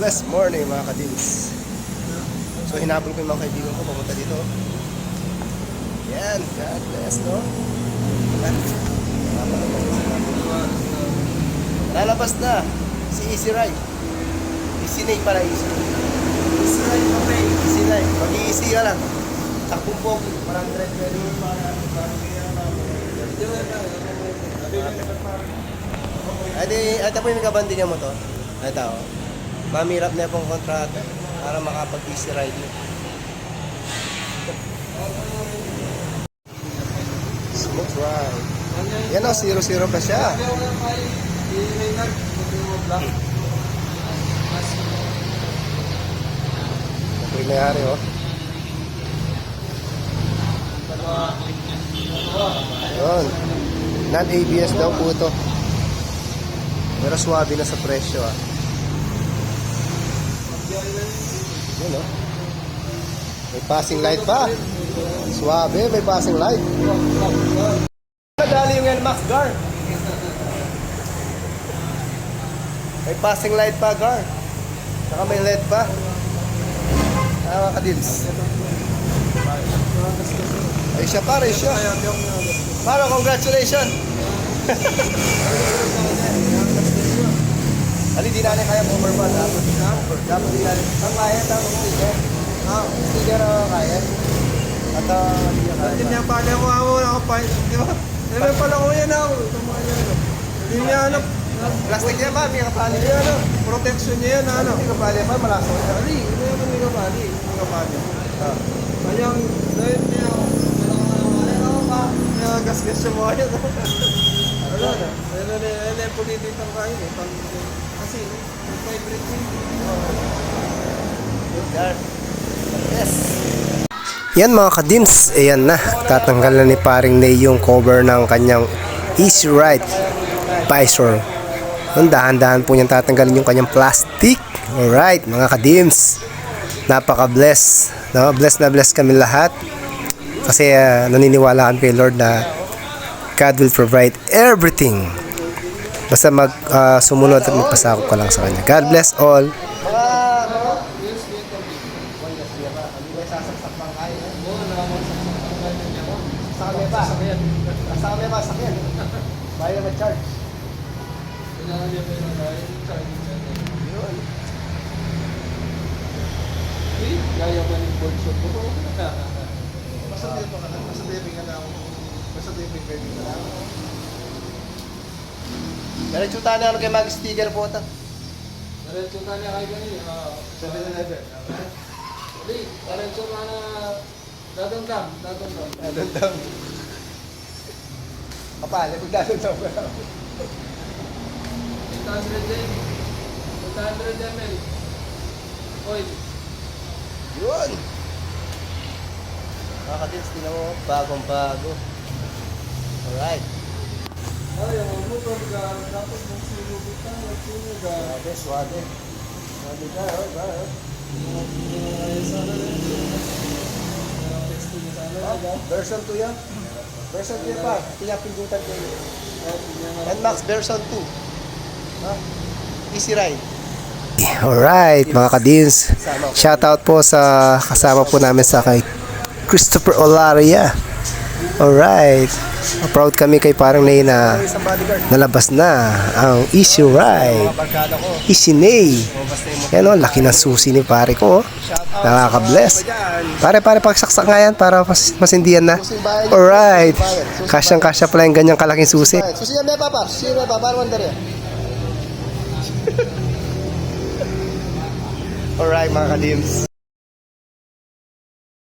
blessed morning mga kadins. So hinabol ko yung mga kaibigan ko papunta dito. Yan, God bless, no? Lalabas na si Easy Ride. Easy Nay para Easy. Easy Ride pa ba? Easy Ride. Mag-i-easy ka lang. Takbong po, 100 pwede mo para ito po yung nagkabandingan mo to. Ito, mamirap na pong kontrata para makapag-easy ride mo. Smooth ride. Yan o, 0-0 pa siya. Ito yung mayari o. Yun. Non-ABS daw po ito. Pero swabe na sa presyo ah. Yun o. May passing light pa. Swabe, may passing light. Nadali yung NMAX, Gar. May passing light pa, Gar. Saka may LED pa. Mga kadils. Ay siya pare, siya. Paro, congratulations. Ali, di natin kaya overpan. Dapat di natin. Ang kaya, dapat sticker. Sticker kaya. At hindi niya kaya. Hindi niya pala ako nakapahit. Di ba? Naman pala ko yan ako. Hindi niya Plastic niya ba? Hindi kapali. Protection niya yan Hindi kapali pa, malaso. Ali, hindi naman hindi kapali. Hindi kapali. Kanyang, dahil niya gas-gas siya mo yan. Wala na. Ayun na yung pulititang kain eh. Kasi, vibrate Yes. Yan mga kadims, ayan na. Tatanggal na ni paring Nay yung cover ng kanyang Easy Ride visor. Dahan-dahan po niyang tatanggalin yung kanyang plastic. Alright mga kadims, napaka-bless, no? Bless na bless kami lahat. Kasi naniniwala kami kay Lord na God will provide everything. Basta sumunod at magpasakop ka lang sa Kanya. God bless all. Bayo na mag-charge. Gaya ba ng board shop ko? Basta diving ka lang. Basta diving ka lang. Diretso tayo na kay mag-sticker po ito. Diretso ka niya kayo ganyan. 7-11. Hindi, diretso ka na dadang-dang. Dadang. Kapala, magdadang ka lang. 800 ml. Oil. Yun! Mga kadins, tingnan mo, bagong-bago. Alright. Ay, ang motor ka, dapat mong sinubit ka, nagsunod ka. Swabe. Swabe ka, alright. Sana rin yun. Text niya sana. Version 2 yan. Version 2 pa. Pinapindutan ko yun. NMAX version 2. Easy Ride. Alright mga kadins, shoutout po sa kasama po namin sa kay Christopher Olaria. Alright, proud kami kay parang Nay na nalabas na ang Easy Ride Easy Nay. Yan o, laki ng susi ni pare ko, nakaka-bless. Pare pagsaksak nga yan para masindihan na. Alright, kasyang-kasya pala yung ganyang kalaking susi. Susi yan ba papa? Susi yan ba papa? Alright mga kadims.